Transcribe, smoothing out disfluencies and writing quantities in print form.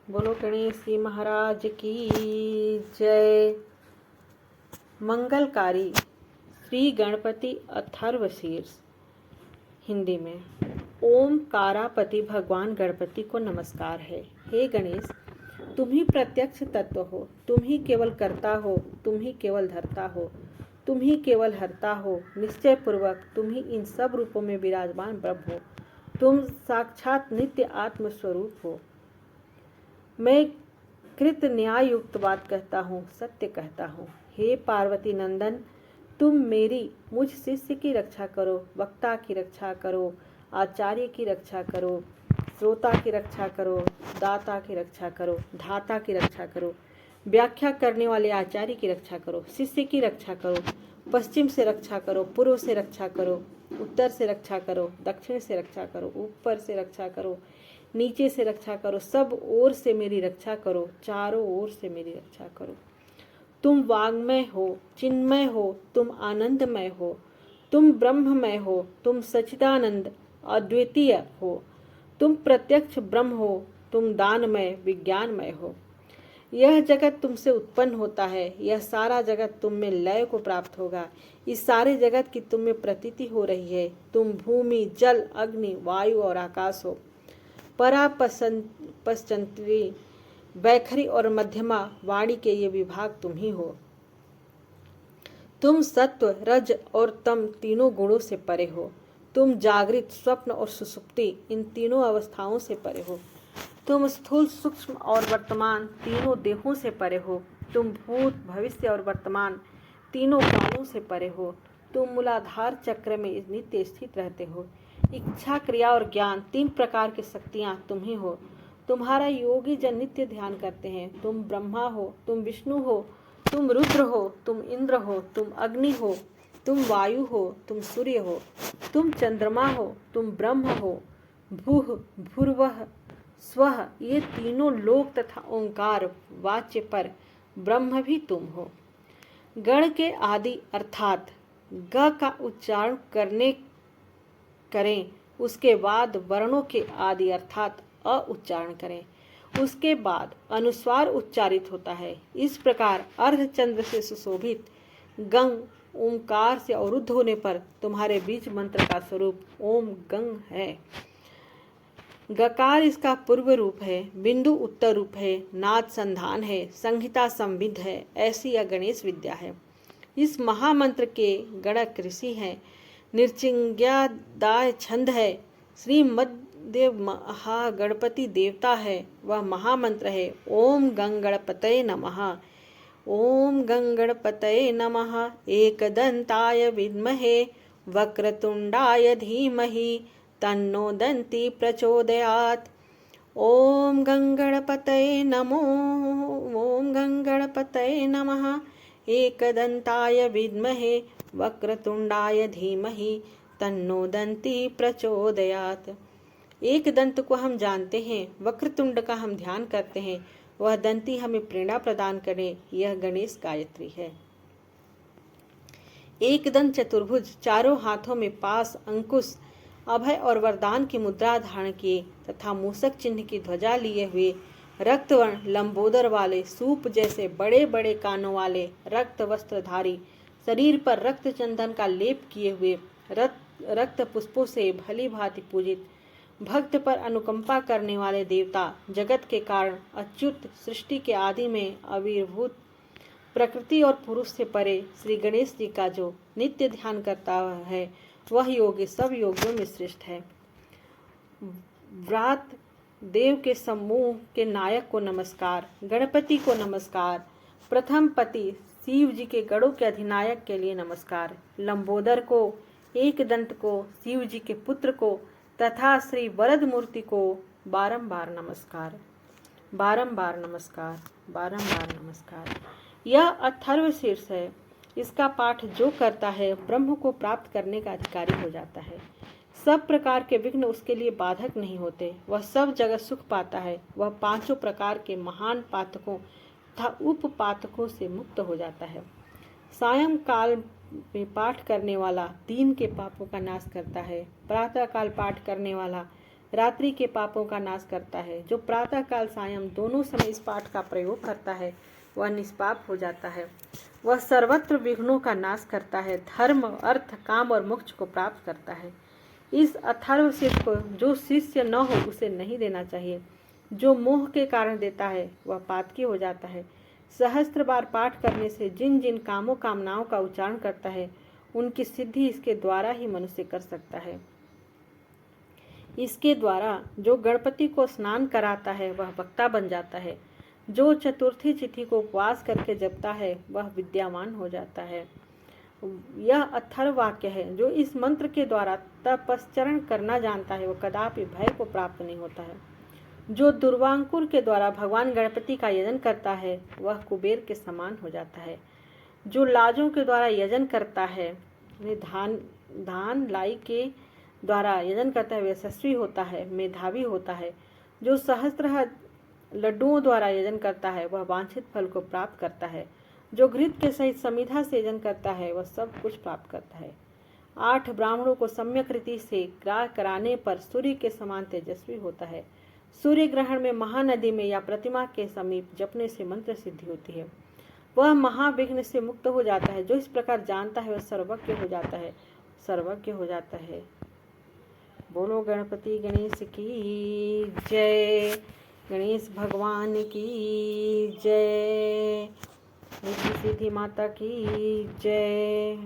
बोलो गणेश जी महाराज की जय। मंगलकारी श्री गणपति अथर्वशीर्ष। हिंदी में ओम कारापति भगवान गणपति को नमस्कार है। हे गणेश, तुम ही प्रत्यक्ष तत्व हो, तुम ही केवल करता हो, तुम ही केवल धरता हो, तुम ही केवल हरता हो। निश्चय पूर्वक तुम ही इन सब रूपों में विराजमान ब्रह्म हो। तुम साक्षात नित्य आत्म स्वरूप हो। मैं कृत न्याय युक्त बात कहता हूँ, सत्य कहता हूँ। हे पार्वती नंदन, तुम मेरी मुझ शिष्य की रक्षा करो, वक्ता की रक्षा करो, आचार्य की रक्षा करो, श्रोता की रक्षा करो, दाता की रक्षा करो, धाता की रक्षा करो, व्याख्या करने वाले आचार्य की रक्षा करो, शिष्य की रक्षा करो, पश्चिम से रक्षा करो, पूर्व से रक्षा करो, उत्तर से रक्षा करो, दक्षिण से रक्षा करो, ऊपर से रक्षा करो, नीचे से रक्षा करो, सब ओर से मेरी रक्षा करो, चारों ओर से मेरी रक्षा करो। तुम वाङ्मय हो, चिन्मय हो, तुम आनंदमय हो, तुम ब्रह्ममय हो, तुम सच्चिदानंद अद्वितीय हो, तुम प्रत्यक्ष ब्रह्म हो, तुम दानमय विज्ञानमय हो। यह जगत तुमसे उत्पन्न होता है, यह सारा जगत तुम में लय को प्राप्त होगा। इस सारे जगत की तुम में प्रतीति हो रही है। तुम भूमि, जल, अग्नि, वायु और आकाश हो। परा पश्चंत्री, वैखरी और मध्यमा वाणी के ये विभाग तुम ही हो। तुम सत्व, रज और तम तीनों गुणों से परे हो। तुम जागृत, स्वप्न और सुषुप्ति इन तीनों अवस्थाओं से परे हो। तुम स्थूल, सूक्ष्म और वर्तमान तीनों देहों से परे हो। तुम भूत, भविष्य और वर्तमान तीनों कालों से परे हो। तुम मूलाधार चक्र में नित्य स्थित रहते हो। इच्छा, क्रिया और ज्ञान तीन प्रकार की शक्तियाँ तुम ही हो। तुम्हारा योगी जन नित्य ध्यान करते हैं। तुम ब्रह्मा हो, तुम विष्णु हो, तुम रुद्र हो, तुम इंद्र हो, तुम अग्नि हो, तुम वायु हो, तुम सूर्य हो, तुम चंद्रमा हो, तुम ब्रह्म हो। भूः, भूर्वः, स्वः ये तीनों लोक तथा ओंकार वाच्य पर ब्रह्म भी तुम हो। गण के आदि अर्थात ग का उच्चारण करें, उसके बाद वर्णों के आदि अर्थात अ उच्चारण करें, उसके बाद अनुस्वार उच्चारित होता है। इस प्रकार अर्धचंद्र से सुशोभित गंग ओंकार से अवरुद्ध होने पर तुम्हारे बीज मंत्र का स्वरूप ओम गंग है। गकार इसका पूर्व रूप है, बिंदु उत्तर रूप है, नाद संधान है, संहिता संविध है। ऐसी यह गणेश विद्या है। इस महामंत्र के गणक ऋषि हैं, निर्चिंज्ञादाय छंद है, श्रीमद्देव महागणपति देवता है। वह महामंत्र है ओम गंगणपतये नमः। ओम गंगणपतये नमः। एकदंताय विद्महे वक्रतुंडाय धीमहि तन्नो दन्ति प्रचोदयात्। ओम गंगणपतये नमो। ओम गंगणपतये नमः। एकदंताय विद्महे वक्रतुंडाय धीमहि तन्नो दन्ति प्रचोदयात्। एक दंत को हम जानते हैं, वक्रतुंड का हम ध्यान करते हैं, वह दंती हमें प्रेरणा प्रदान करे। यह गणेश गायत्री है। एक दंत चतुर्भुज, चारों हाथों में पास, अंकुश, अभय और वरदान की मुद्रा धारण किए तथा मूषक चिन्ह की ध्वजा लिए हुए, रक्तवर्ण लंबोदर वाले, सूप जैसे बड़े बड़े कानों वाले, रक्त वस्त्रधारी, शरीर पर रक्त चंदन का लेप किए हुए, रक्त पुष्पों से भली भांति पूजित, भक्त पर अनुकंपा करने वाले देवता, जगत के कारण, अच्युत, सृष्टि के आदि में आविर्भूत, प्रकृति और पुरुष से परे श्री गणेश जी का जो नित्य ध्यान करता है, वह योगी सब योगियों में श्रेष्ठ है। व्रात देव के समूह के नायक को नमस्कार, गणपति को नमस्कार, प्रथम पति शिव जी के गणों के अधिनायक के लिए नमस्कार, लंबोदर को, एक दंत को, शिव जी के पुत्र को तथा श्री वरद मूर्ति को बारंबार नमस्कार, बारंबार नमस्कार, बारंबार नमस्कार। यह अथर्वशीर्ष है। इसका पाठ जो करता है ब्रह्म को प्राप्त करने का अधिकारी हो जाता है। सब प्रकार के विघ्न उसके लिए बाधक नहीं होते। वह सब जगह सुख पाता है। वह पांचों प्रकार के महान पातकों तथा उपपातकों से मुक्त हो जाता है। सायंकाल में पाठ करने वाला दीन के पापों का नाश करता है। प्रातःकाल पाठ करने वाला रात्रि के पापों का नाश करता है। जो प्रातः काल सायं दोनों समय इस पाठ का प्रयोग करता है वह निष्पाप हो जाता है। वह सर्वत्र विघ्नों का नाश करता है, धर्म, अर्थ, काम और मोक्ष को प्राप्त करता है। इस अथर्वशीर्ष को जो शिष्य न हो उसे नहीं देना चाहिए। जो मोह के कारण देता है वह पातकी हो जाता है। सहस्त्र बार पाठ करने से जिन जिन कामों कामनाओं का उच्चारण करता है उनकी सिद्धि इसके द्वारा ही मनुष्य कर सकता है। इसके द्वारा जो गणपति को स्नान कराता है वह वक्ता बन जाता है। जो चतुर्थी तिथि को उपवास करके जपता है वह विद्यावान हो जाता है। यह अथर्व वाक्य है। जो इस मंत्र के द्वारा तपश्चरण करना जानता है वह कदापि भय को प्राप्त नहीं होता है। जो दुर्वांकुर के द्वारा भगवान गणपति का यजन करता है वह कुबेर के समान हो जाता है। जो लाजों के द्वारा यजन करता है, धान लाई के द्वारा यजन करता है, वह यशस्वी होता है, मेधावी होता है। जो सहस्त्र लड्डुओं द्वारा यजन करता है वह वांछित फल को प्राप्त करता है। जो घृत के सहित समिधा से यजन करता है वह सब कुछ प्राप्त करता है। 8 ब्राह्मणों को सम्यक रीति से ग्राह कराने पर सूर्य के समान तेजस्वी होता है। सूर्य ग्रहण में, महानदी में या प्रतिमा के समीप जपने से मंत्र सिद्धि होती है। वह महाविघ्न से मुक्त हो जाता है। जो इस प्रकार जानता है वह सर्वज्ञ हो जाता है, सर्वज्ञ हो जाता है। बोलो गणपति गणेश की जय, गणेश भगवान की जय, रिद्धि सिद्धि माता की जय।